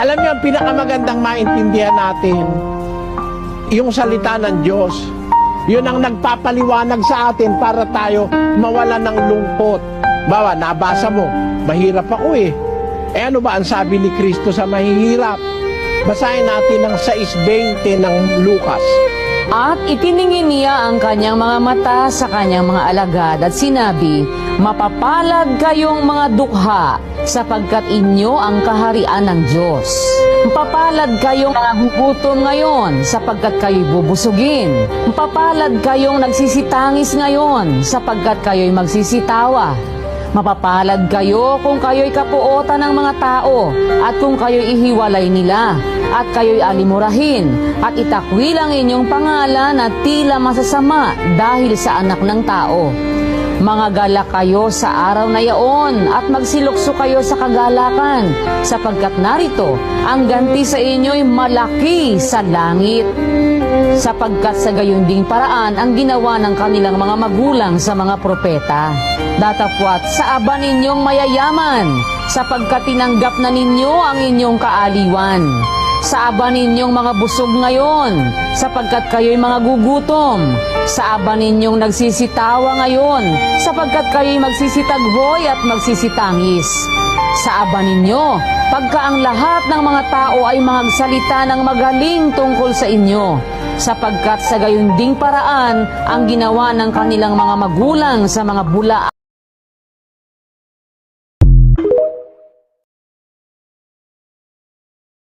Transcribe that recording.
Alam niyo, ang pinakamagandang maintindihan natin, yung salita ng Diyos. Yun ang nagpapaliwanag sa atin para tayo mawala ng lungkot. Bawa, nabasa mo, mahirap ako eh. Eh ano ba ang sabi ni Kristo sa mahihirap? Basahin natin ang 6:20 ng Lucas. At itiningin niya ang kanyang mga mata sa kanyang mga alagad at sinabi, "Mapapalad kayong mga dukha, sapagkat inyo ang kaharian ng Diyos. Mapapalad kayong mga gugutom ngayon, sapagkat kayo'y bubusugin. Mapapalad kayong nagsisitangis ngayon, sapagkat kayo'y magsisitawa. Mapapalad kayo kung kayo'y kapuotan ng mga tao, at kung kayo'y ihiwalay nila, at kayo'y alimurahin, at itakwil ang inyong pangalan at tila masasama dahil sa anak ng tao. Mangagala kayo sa araw na yaon, at magsilukso kayo sa kagalakan, sapagkat narito, ang ganti sa inyo'y malaki sa langit. Sapagkat sa gayon ding paraan ang ginawa ng kanilang mga magulang sa mga propeta. Datapwat sa aba ninyong mayayaman, sapagkat tinanggap na ninyo ang inyong kaaliwan. Sa aba ninyong mga busog ngayon, sapagkat kayo'y mga gugutom. Sa aba ninyong nagsisitawa ngayon, sapagkat kayo'y magsisitaghoy at magsisitangis. Sa aba ninyo, pagka ang lahat ng mga tao ay magsalita ng magaling tungkol sa inyo, sapagkat sa gayon ding paraan ang ginawa ng kanilang mga magulang sa mga bula